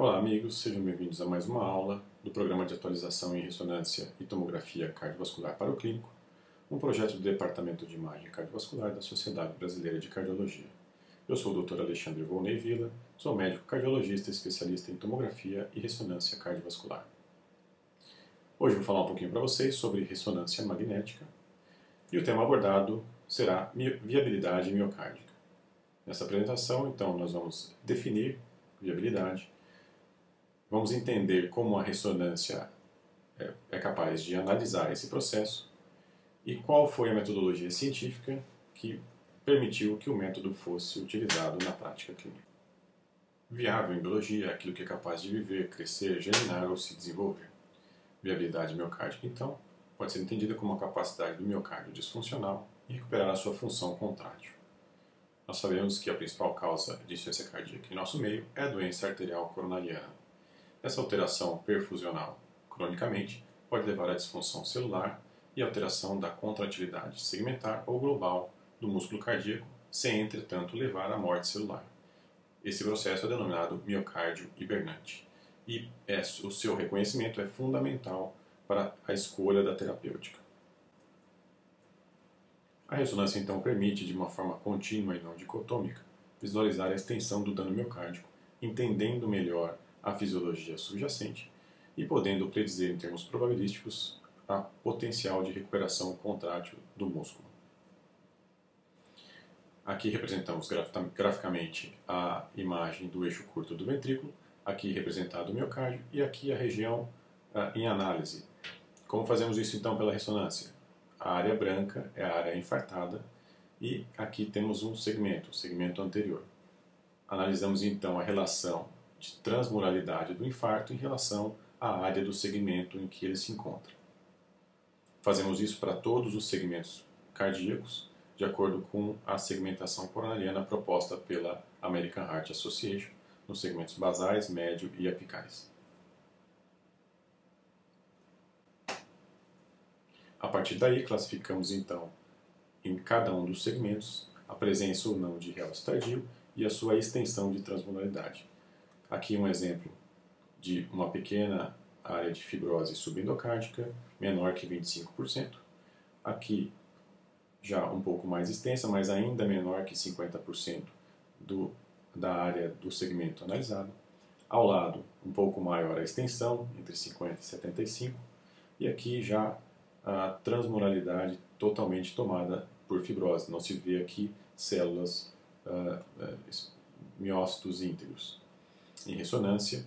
Olá amigos, sejam bem-vindos a mais uma aula do Programa de Atualização em Ressonância e Tomografia Cardiovascular para o Clínico, um projeto do Departamento de Imagem Cardiovascular da Sociedade Brasileira de Cardiologia. Eu sou o Dr. Alexandre Volney Villa, sou médico cardiologista especialista em tomografia e ressonância cardiovascular. Hoje vou falar um pouquinho para vocês sobre ressonância magnética e o tema abordado será viabilidade miocárdica. Nessa apresentação, então, nós vamos definir viabilidade. Vamos entender como a ressonância é capaz de analisar esse processo e qual foi a metodologia científica que permitiu que o método fosse utilizado na prática clínica. Viável em biologia é aquilo que é capaz de viver, crescer, germinar ou se desenvolver. Viabilidade miocárdica, então, pode ser entendida como a capacidade do miocárdio disfuncional em recuperar a sua função contrátil. Nós sabemos que a principal causa de insuficiência cardíaca em nosso meio é a doença arterial coronariana. Essa alteração perfusional, cronicamente, pode levar à disfunção celular e alteração da contratilidade segmentar ou global do músculo cardíaco, sem, entretanto, levar à morte celular. Esse processo é denominado miocárdio hibernante e o seu reconhecimento é fundamental para a escolha da terapêutica. A ressonância, então, permite, de uma forma contínua e não dicotômica, visualizar a extensão do dano miocárdico, entendendo melhor a fisiologia subjacente e podendo predizer em termos probabilísticos a potencial de recuperação contrátil do músculo. Aqui representamos graficamente a imagem do eixo curto do ventrículo, aqui representado o miocárdio e aqui a região em análise. Como fazemos isso então pela ressonância? A área branca é a área infartada e aqui temos um segmento, o segmento anterior. Analisamos então a relação de transmuralidade do infarto em relação à área do segmento em que ele se encontra. Fazemos isso para todos os segmentos cardíacos, de acordo com a segmentação coronariana proposta pela American Heart Association, nos segmentos basais, médio e apicais. A partir daí, classificamos então em cada um dos segmentos a presença ou não de realce tardio e a sua extensão de transmuralidade. Aqui um exemplo de uma pequena área de fibrose subendocárdica, menor que 25%. Aqui já um pouco mais extensa, mas ainda menor que 50% da área do segmento analisado. Ao lado, um pouco maior a extensão, entre 50% e 75%. E aqui já a transmuralidade totalmente tomada por fibrose. Não se vê aqui células, miócitos íntegros. Em ressonância,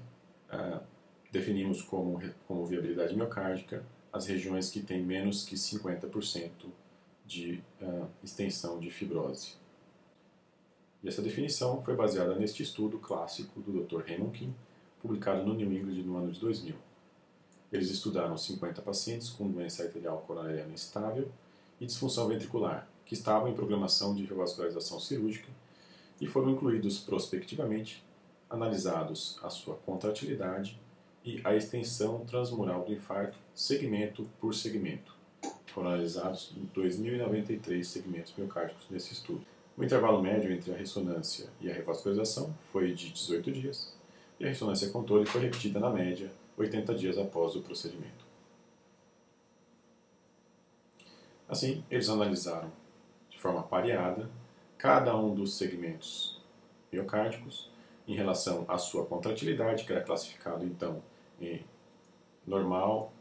definimos como viabilidade miocárdica as regiões que têm menos que 50% de extensão de fibrose. E essa definição foi baseada neste estudo clássico do Dr. Raymond King, publicado no New England no ano de 2000. Eles estudaram 50 pacientes com doença arterial coronariana instável e disfunção ventricular, que estavam em programação de revascularização cirúrgica e foram incluídos prospectivamente, analisados a sua contratilidade e a extensão transmural do infarto, segmento por segmento. Foram analisados 2.093 segmentos miocárdicos nesse estudo. O intervalo médio entre a ressonância e a revascularização foi de 18 dias, e a ressonância controle foi repetida na média 80 dias após o procedimento. Assim, eles analisaram de forma pareada cada um dos segmentos miocárdicos em relação à sua contratilidade, que era classificado então em normal,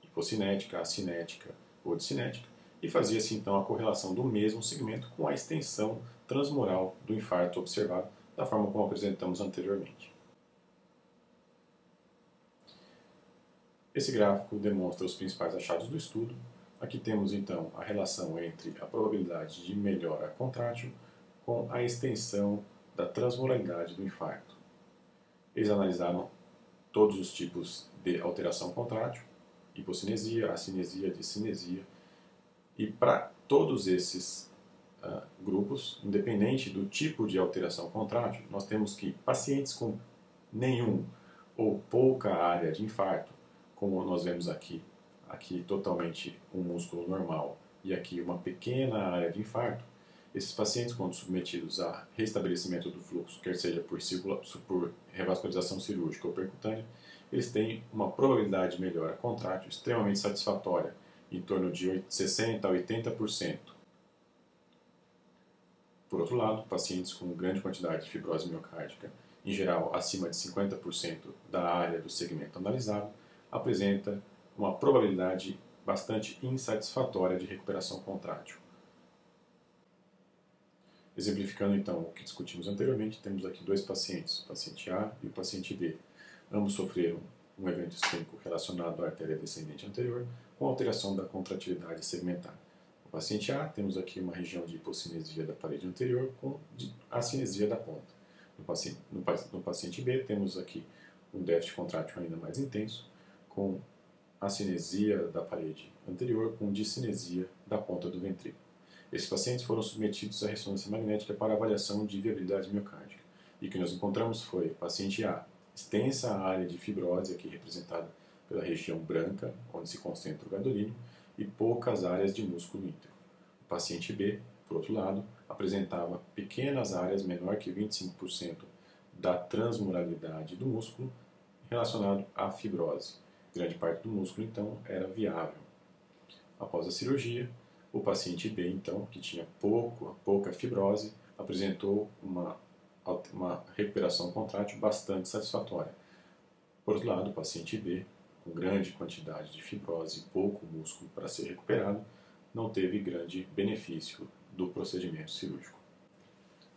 hipocinética, acinética ou discinética, e fazia-se então a correlação do mesmo segmento com a extensão transmural do infarto observado, da forma como apresentamos anteriormente. Esse gráfico demonstra os principais achados do estudo. Aqui temos então a relação entre a probabilidade de melhora contrátil com a extensão da transmuralidade do infarto. Eles analisaram todos os tipos de alteração contrátil, hipocinesia, acinesia, discinesia, e para todos esses grupos, independente do tipo de alteração contrátil, nós temos que pacientes com nenhum ou pouca área de infarto, como nós vemos aqui totalmente um músculo normal e aqui uma pequena área de infarto, Esses pacientes, quando submetidos a restabelecimento do fluxo, quer seja por revascularização cirúrgica ou percutânea, eles têm uma probabilidade de melhora contrátil extremamente satisfatória, em torno de 60% a 80%. Por outro lado, pacientes com grande quantidade de fibrose miocárdica, em geral acima de 50% da área do segmento analisado, apresenta uma probabilidade bastante insatisfatória de recuperação contrátil. Exemplificando então o que discutimos anteriormente, temos aqui dois pacientes, o paciente A e o paciente B. Ambos sofreram um evento isquêmico relacionado à artéria descendente anterior com alteração da contratilidade segmentar. No paciente A, temos aqui uma região de hipocinesia da parede anterior com acinesia da ponta. No paciente B, temos aqui um déficit contrátil ainda mais intenso, com acinesia da parede anterior com discinesia da ponta do ventrículo. Esses pacientes foram submetidos à ressonância magnética para avaliação de viabilidade miocárdica. E o que nós encontramos foi, paciente A, extensa área de fibrose, aqui representada pela região branca, onde se concentra o gadolínio, e poucas áreas de músculo íntegro. O paciente B, por outro lado, apresentava pequenas áreas, menor que 25% da transmuralidade do músculo, relacionado à fibrose. Grande parte do músculo, então, era viável. Após a cirurgia, o paciente B, então, que tinha pouca fibrose, apresentou uma recuperação contrátil bastante satisfatória. Por outro lado, o paciente B, com grande quantidade de fibrose e pouco músculo para ser recuperado, não teve grande benefício do procedimento cirúrgico.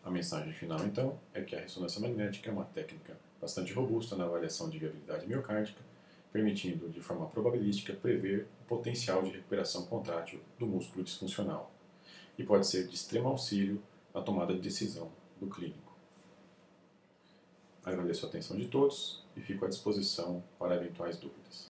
A mensagem final, então, é que a ressonância magnética é uma técnica bastante robusta na avaliação de viabilidade miocárdica, permitindo, de forma probabilística, prever o potencial de recuperação contrátil do músculo disfuncional e pode ser de extremo auxílio na tomada de decisão do clínico. Agradeço a atenção de todos e fico à disposição para eventuais dúvidas.